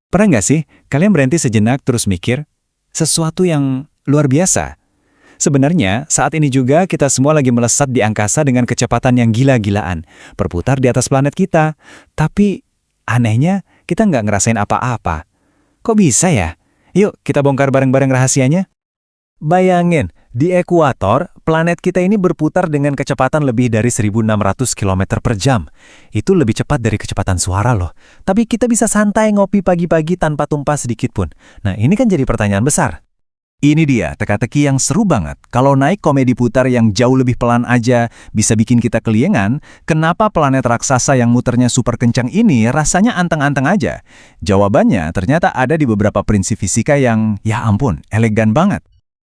Pernah nggak sih kalian berhenti sejenak terus mikir sesuatu yang luar biasa? Sebenarnya, saat ini juga kita semua lagi melesat di angkasa dengan kecepatan yang gila-gilaan, berputar di atas planet kita. Tapi, anehnya, kita nggak ngerasain apa-apa. Kok bisa ya? Yuk, kita bongkar bareng-bareng rahasianya. Bayangin, di ekuator, planet kita ini berputar dengan kecepatan lebih dari 1.600 km per jam. Itu lebih cepat dari kecepatan suara loh. Tapi kita bisa santai ngopi pagi-pagi tanpa tumpah sedikit pun. Nah, ini kan jadi pertanyaan besar. Ini dia teka-teki yang seru banget. Kalau naik komedi putar yang jauh lebih pelan aja bisa bikin kita keliengan, kenapa planet raksasa yang muternya super kencang ini rasanya anteng-anteng aja? Jawabannya ternyata ada di beberapa prinsip fisika yang, ya ampun, elegan banget.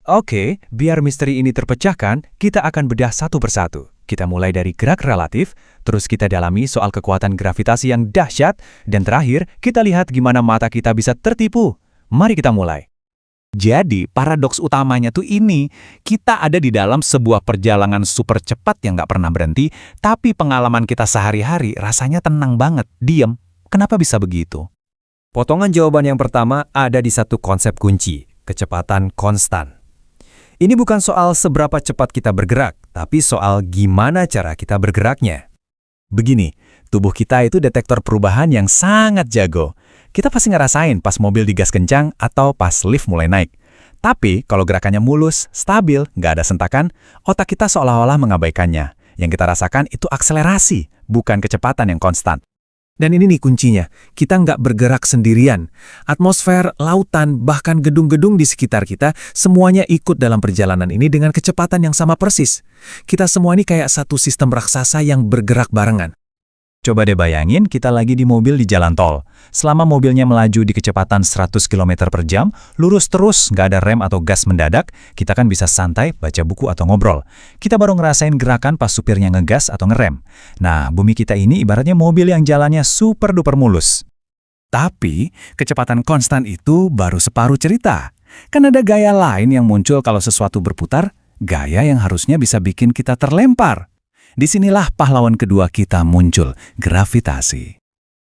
Oke, biar misteri ini terpecahkan, kita akan bedah satu persatu. Kita mulai dari gerak relatif, terus kita dalami soal kekuatan gravitasi yang dahsyat, dan terakhir kita lihat gimana mata kita bisa tertipu. Mari kita mulai. Jadi, paradoks utamanya tuh ini, kita ada di dalam sebuah perjalanan super cepat yang nggak pernah berhenti, tapi pengalaman kita sehari-hari rasanya tenang banget, diem. Kenapa bisa begitu? Potongan jawaban yang pertama ada di satu konsep kunci, kecepatan konstan. Ini bukan soal seberapa cepat kita bergerak, tapi soal gimana cara kita bergeraknya. Begini, tubuh kita itu detektor perubahan yang sangat jago. Kita pasti ngerasain pas mobil digas kencang atau pas lift mulai naik. Tapi kalau gerakannya mulus, stabil, nggak ada sentakan, otak kita seolah-olah mengabaikannya. Yang kita rasakan itu akselerasi, bukan kecepatan yang konstan. Dan ini nih kuncinya, kita nggak bergerak sendirian. Atmosfer, lautan, bahkan gedung-gedung di sekitar kita, semuanya ikut dalam perjalanan ini dengan kecepatan yang sama persis. Kita semua ini kayak satu sistem raksasa yang bergerak barengan. Coba deh bayangin kita lagi di mobil di jalan tol. Selama mobilnya melaju di kecepatan 100 km per jam, lurus terus, nggak ada rem atau gas mendadak, kita kan bisa santai, baca buku atau ngobrol. Kita baru ngerasain gerakan pas supirnya ngegas atau ngerem. Nah, bumi kita ini ibaratnya mobil yang jalannya super duper mulus. Tapi, kecepatan konstan itu baru separuh cerita. Kan ada gaya lain yang muncul kalau sesuatu berputar, gaya yang harusnya bisa bikin kita terlempar. Disinilah pahlawan kedua kita muncul, gravitasi.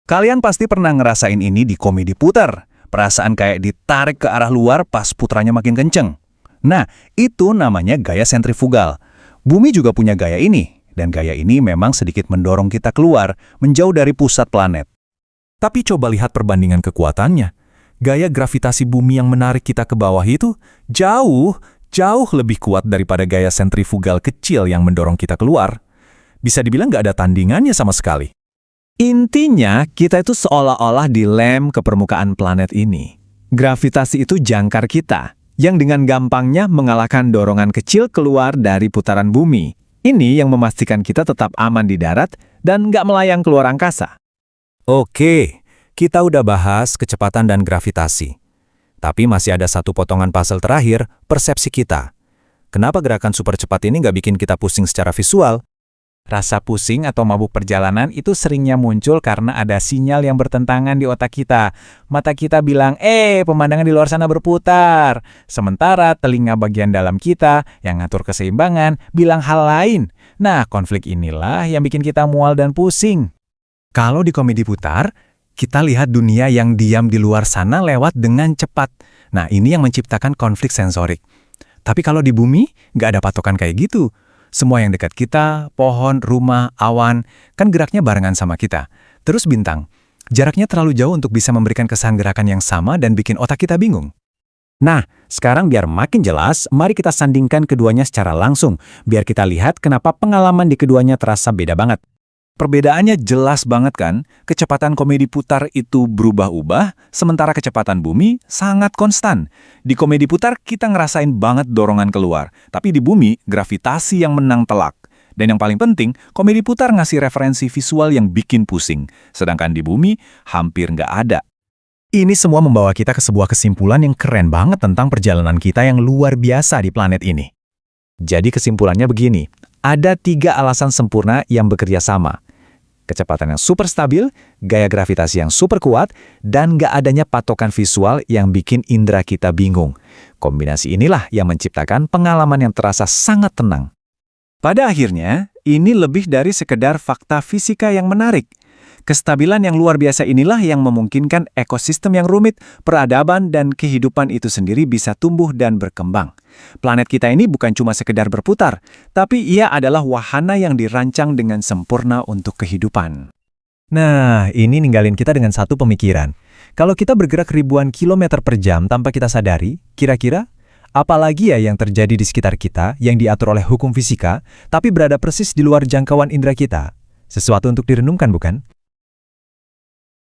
Kalian pasti pernah ngerasain ini di komedi putar. Perasaan kayak ditarik ke arah luar pas putranya makin kenceng. Nah, itu namanya gaya sentrifugal. Bumi juga punya gaya ini, dan gaya ini memang sedikit mendorong kita keluar, menjauh dari pusat planet. Tapi coba lihat perbandingan kekuatannya. Gaya gravitasi bumi yang menarik kita ke bawah itu jauh lebih kuat daripada gaya sentrifugal kecil yang mendorong kita keluar. Bisa dibilang nggak ada tandingannya sama sekali. Intinya, kita itu seolah-olah dilem ke permukaan planet ini. Gravitasi itu jangkar kita, yang dengan gampangnya mengalahkan dorongan kecil keluar dari putaran bumi. Ini yang memastikan kita tetap aman di darat dan nggak melayang keluar angkasa. Oke, kita udah bahas kecepatan dan gravitasi. Tapi masih ada satu potongan puzzle terakhir, persepsi kita. Kenapa gerakan super cepat ini nggak bikin kita pusing secara visual? Rasa pusing atau mabuk perjalanan itu seringnya muncul karena ada sinyal yang bertentangan di otak kita. Mata kita bilang, pemandangan di luar sana berputar. Sementara telinga bagian dalam kita yang ngatur keseimbangan bilang hal lain. Nah, konflik inilah yang bikin kita mual dan pusing. Kalau di komedi putar, kita lihat dunia yang diam di luar sana lewat dengan cepat. Nah, ini yang menciptakan konflik sensorik. Tapi kalau di bumi, nggak ada patokan kayak gitu. Semua yang dekat kita, pohon, rumah, awan, kan geraknya barengan sama kita. Terus bintang, jaraknya terlalu jauh untuk bisa memberikan kesan gerakan yang sama dan bikin otak kita bingung. Nah, sekarang biar makin jelas, mari kita sandingkan keduanya secara langsung, biar kita lihat kenapa pengalaman di keduanya terasa beda banget. Perbedaannya jelas banget kan, kecepatan komedi putar itu berubah-ubah, sementara kecepatan bumi sangat konstan. Di komedi putar kita ngerasain banget dorongan keluar, tapi di bumi gravitasi yang menang telak. Dan yang paling penting, komedi putar ngasih referensi visual yang bikin pusing, sedangkan di bumi hampir nggak ada. Ini semua membawa kita ke sebuah kesimpulan yang keren banget tentang perjalanan kita yang luar biasa di planet ini. Jadi kesimpulannya begini, ada 3 alasan sempurna yang bekerja sama. Kecepatan yang super stabil, gaya gravitasi yang super kuat, dan nggak adanya patokan visual yang bikin indera kita bingung. Kombinasi inilah yang menciptakan pengalaman yang terasa sangat tenang. Pada akhirnya, ini lebih dari sekedar fakta fisika yang menarik. Kestabilan yang luar biasa inilah yang memungkinkan ekosistem yang rumit, peradaban, dan kehidupan itu sendiri bisa tumbuh dan berkembang. Planet kita ini bukan cuma sekedar berputar, tapi ia adalah wahana yang dirancang dengan sempurna untuk kehidupan. Nah, ini ninggalin kita dengan satu pemikiran. Kalau kita bergerak ribuan kilometer per jam tanpa kita sadari, kira-kira apalagi ya yang terjadi di sekitar kita yang diatur oleh hukum fisika, tapi berada persis di luar jangkauan indera kita? Sesuatu untuk direnungkan, bukan?